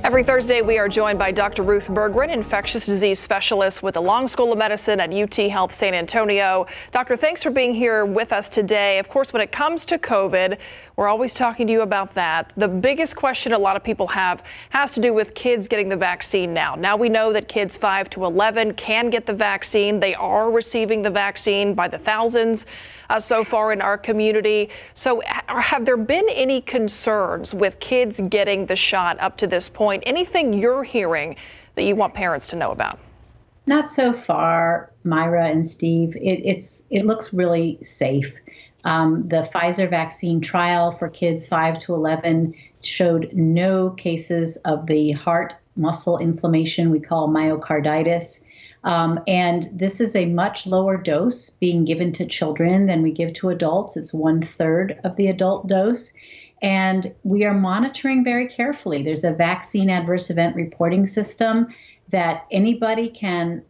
Every Thursday, we are joined by Dr. Ruth Berggren, Infectious Disease Specialist with the Long School of Medicine at UT Health San Antonio. Doctor, thanks for being here with us today. Of course, when it comes to COVID, we're always talking to you about that. The biggest question a lot of people have has to do with kids getting the vaccine now. Now we know that kids 5 to 11 can get the vaccine. They are receiving the vaccine by the thousands so far in our community. So have there been any concerns with kids getting the shot up to this point? Anything you're hearing that you want parents to know about? Not so far, Myra and Steve. It looks really safe. The Pfizer vaccine trial for kids 5 to 11 showed no cases of the heart muscle inflammation we call myocarditis. And this is a much lower dose being given to children than we give to adults. It's 1/3 of the adult dose. And we are monitoring very carefully. There's a vaccine adverse event reporting system that anybody can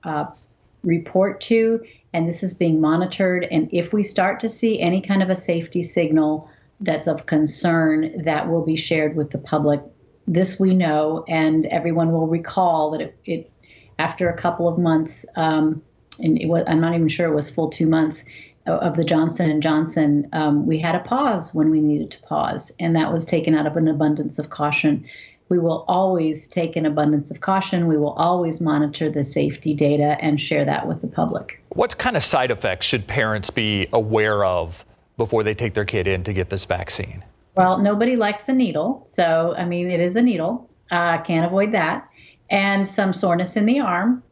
report to, and this is being monitored. And if we start to see any kind of a safety signal that's of concern, that will be shared with the public. This we know, and everyone will recall that it after a couple of months, and I'm not even sure it was full 2 months of the Johnson & Johnson, we had a pause when we needed to pause, and that was taken out of an abundance of caution. We will always take an abundance of caution. We will always monitor the safety data and share that with the public. What kind of side effects should parents be aware of before they take their kid in to get this vaccine? Well, nobody likes a needle. So, I mean, it is a needle. Can't avoid that. And some soreness in the arm.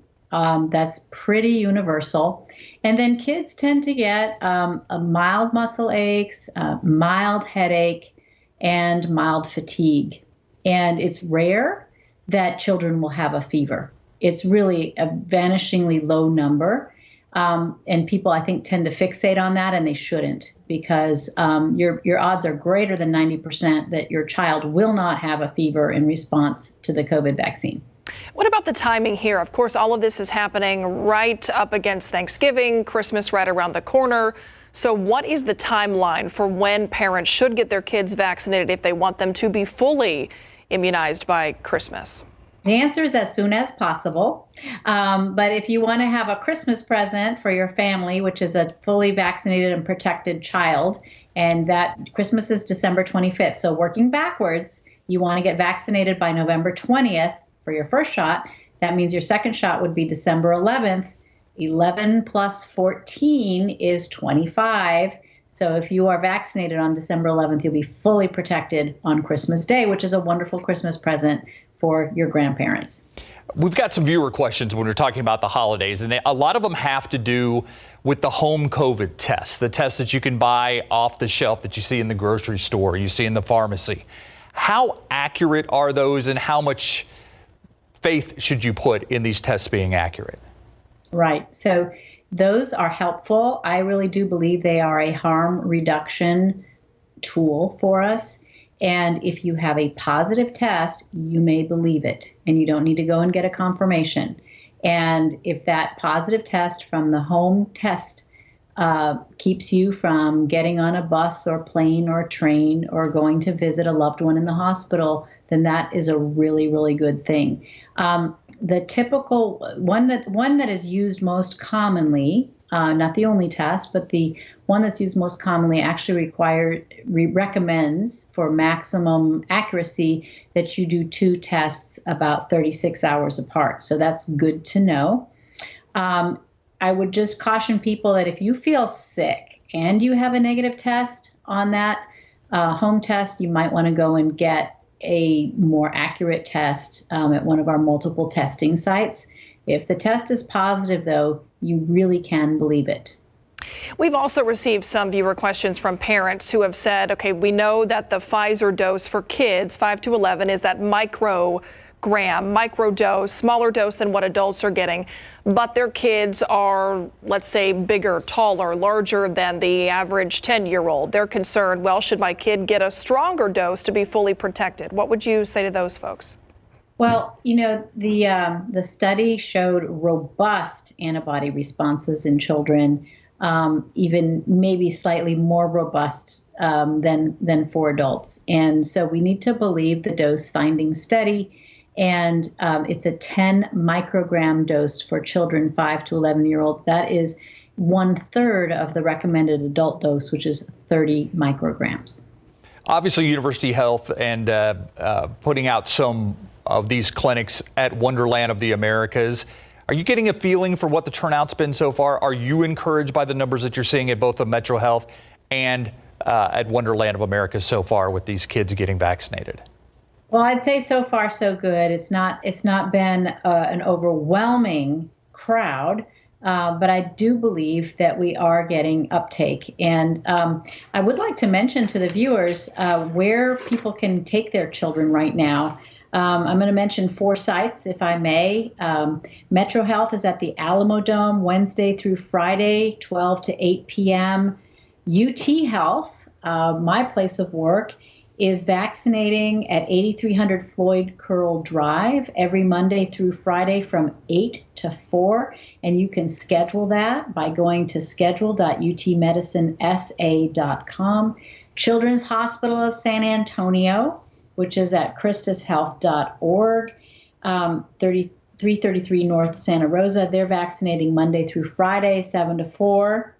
That's pretty universal. And then kids tend to get a mild muscle aches, mild headache, and mild fatigue. And it's rare that children will have a fever. It's really a vanishingly low number. And people, I think, tend to fixate on that, and they shouldn't, because your odds are greater than 90% that your child will not have a fever in response to the COVID vaccine. What about the timing here? Of course, all of this is happening right up against Thanksgiving, Christmas right around the corner. So what is the timeline for when parents should get their kids vaccinated if they want them to be fully immunized by Christmas? The answer is as soon as possible. But if you want to have a Christmas present for your family, which is a fully vaccinated and protected child, and that Christmas is December 25th. So working backwards, you want to get vaccinated by November 20th for your first shot. That means your second shot would be December 11th. 11 plus 14 is 25. So if you are vaccinated on December 11th, you'll be fully protected on Christmas Day, which is a wonderful Christmas present for your grandparents. We've got some viewer questions when we're talking about the holidays, and a lot of them have to do with the home COVID tests, the tests that you can buy off the shelf that you see in the grocery store, you see in the pharmacy. How accurate are those, and how much faith should you put in these tests being accurate? Right. So those are helpful. I really do believe they are a harm reduction tool for us. And if you have a positive test, you may believe it, and you don't need to go and get a confirmation. And if that positive test from the home test keeps you from getting on a bus or plane or train or going to visit a loved one in the hospital, then that is a really, really good thing. The typical one that is used most commonly, not the only test, but the one that's used most commonly actually recommends for maximum accuracy that you do 2 tests about 36 hours apart. So that's good to know. I would just caution people that if you feel sick and you have a negative test on that home test, you might want to go and get a more accurate test at one of our multiple testing sites. If the test is positive, though, you really can believe it. We've also received some viewer questions from parents who have said, okay, we know that the Pfizer dose for kids 5 to 11 is that micro dose, smaller dose than what adults are getting, but their kids are, let's say, bigger, taller, larger than the average 10-year-old. They're concerned, well, should my kid get a stronger dose to be fully protected? What would you say to those folks? Well, you know, the study showed robust antibody responses in children even maybe slightly more robust than for adults. And so we need to believe the dose finding study. And it's a 10 microgram dose for children 5 to 11-year-olds. That is 1/3 of the recommended adult dose, which is 30 micrograms. Obviously, University Health and putting out some of these clinics at Wonderland of the Americas. Are you getting a feeling for what the turnout's been so far? Are you encouraged by the numbers that you're seeing at both the Metro Health and at Wonderland of America so far with these kids getting vaccinated? Well, I'd say so far so good. It's not been an overwhelming crowd, but I do believe that we are getting uptake. And I would like to mention to the viewers where people can take their children right now. I'm going to mention 4 sites, if I may. Metro Health is at the Alamo Dome Wednesday through Friday, 12 to 8 p.m. UT Health, my place of work, is vaccinating at 8300 Floyd Curl Drive every Monday through Friday from 8 to 4. And you can schedule that by going to schedule.utmedicinesa.com. Children's Hospital of San Antonio, which is at christushealth.org, 333 North Santa Rosa. They're vaccinating Monday through Friday, 7 to 4.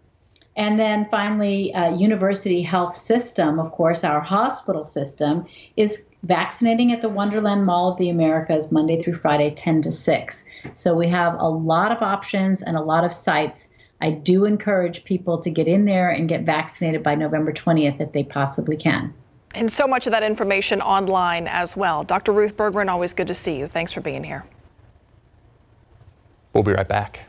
And then finally, University Health System, of course, our hospital system, is vaccinating at the Wonderland Mall of the Americas Monday through Friday, 10 to 6. So we have a lot of options and a lot of sites. I do encourage people to get in there and get vaccinated by November 20th if they possibly can. And so much of that information online as well. Dr. Ruth Berggren, always good to see you. Thanks for being here. We'll be right back.